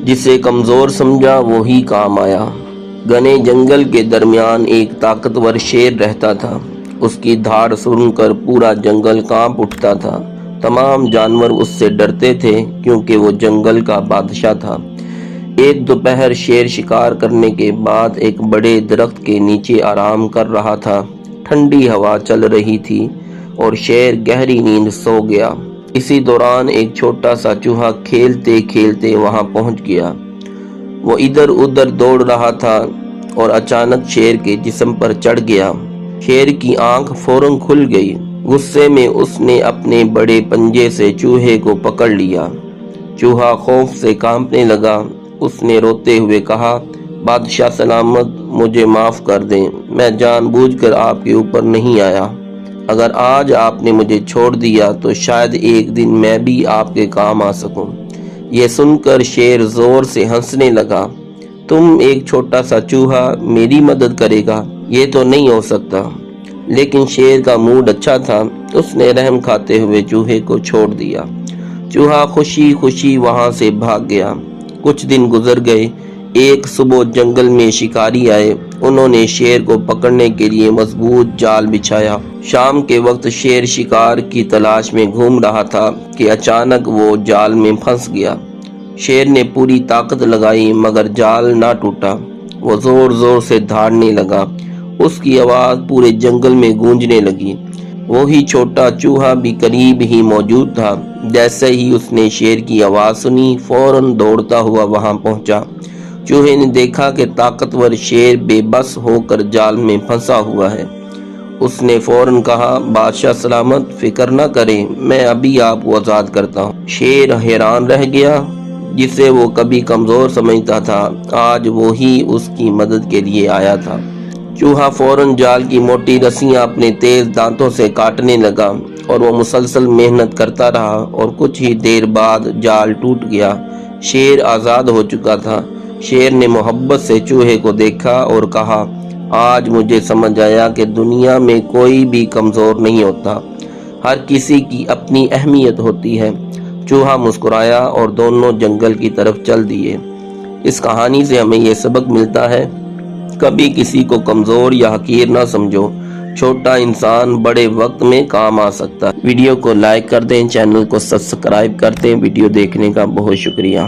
جسے کمزور سمجھا وہی کام آیا۔ گھنے جنگل کے درمیان ایک طاقتور شیر رہتا تھا۔ اس کی دھاڑ سن کر پورا جنگل کانپ اٹھتا تھا۔ تمام جانور اس سے ڈرتے تھے کیونکہ وہ جنگل کا بادشاہ تھا۔ ایک دوپہر شیر شکار کرنے کے بعد ایک بڑے درخت کے نیچے آرام کر رہا تھا۔ ٹھنڈی ہوا چل رہی تھی اور شیر گہری نیند سو گیا۔ اسی دوران ایک چھوٹا سا چوہا کھیلتے کھیلتے وہاں پہنچ گیا۔ وہ ادھر ادھر دوڑ رہا تھا اور اچانک شیر کے جسم پر چڑھ گیا۔ شیر کی آنکھ فوراً کھل گئی۔ غصے میں اس نے اپنے بڑے پنجے سے چوہے کو پکڑ لیا۔ چوہا خوف سے کانپنے لگا۔ اس نے روتے ہوئے کہا، بادشاہ سلامت، مجھے معاف کر دیں، میں جان بوجھ کر آپ کے اوپر نہیں آیا۔ اگر آج آپ نے مجھے چھوڑ دیا تو شاید ایک دن میں بھی آپ کے کام آ سکوں۔ یہ سن کر شیر زور سے ہنسنے لگا۔ تم ایک چھوٹا سا چوہا میری مدد کرے گا؟ یہ تو نہیں ہو سکتا۔ لیکن شیر کا موڈ اچھا تھا۔ اس نے رحم کھاتے ہوئے چوہے کو چھوڑ دیا۔ چوہا خوشی خوشی وہاں سے بھاگ گیا۔ کچھ دن گزر گئے۔ ایک صبح جنگل میں شکاری آئے۔ انہوں نے شیر کو پکڑنے کے لیے مضبوط جال بچھایا۔ شام کے وقت شیر شکار کی تلاش میں گھوم رہا تھا کہ اچانک وہ جال میں پھنس گیا۔ شیر نے پوری طاقت لگائی مگر جال نہ ٹوٹا۔ وہ زور زور سے دھاڑنے لگا۔ اس کی آواز پورے جنگل میں گونجنے لگی۔ وہی چھوٹا چوہا بھی قریب ہی موجود تھا۔ جیسے ہی اس نے شیر کی آواز سنی، فوراً دوڑتا ہوا وہاں پہنچا۔ چوہے نے دیکھا کہ طاقتور شیر بے بس ہو کر جال میں پھنسا ہوا ہے۔ اس نے فوراً کہا، بادشاہ سلامت، فکر نہ کریں، میں ابھی آپ کو آزاد کرتا ہوں۔ شیر حیران رہ گیا۔ جسے وہ کبھی کمزور سمجھتا تھا، آج وہی اس کی مدد کے لیے آیا تھا۔ چوہا فوراً جال کی موٹی رسیاں اپنے تیز دانتوں سے کاٹنے لگا اور وہ مسلسل محنت کرتا رہا اور کچھ ہی دیر بعد جال ٹوٹ گیا۔ شیر آزاد ہو چکا تھا۔ شیر نے محبت سے چوہے کو دیکھا اور کہا، آج مجھے سمجھ آیا کہ دنیا میں کوئی بھی کمزور نہیں ہوتا، ہر کسی کی اپنی اہمیت ہوتی ہے۔ چوہا مسکرایا اور دونوں جنگل کی طرف چل دیے۔ اس کہانی سے ہمیں یہ سبق ملتا ہے، کبھی کسی کو کمزور یا حقیر نہ سمجھو، چھوٹا انسان بڑے وقت میں کام آ سکتا ہے۔ ویڈیو کو لائک کر دیں، چینل کو سبسکرائب کر دیں۔ ویڈیو دیکھنے کا بہت شکریہ۔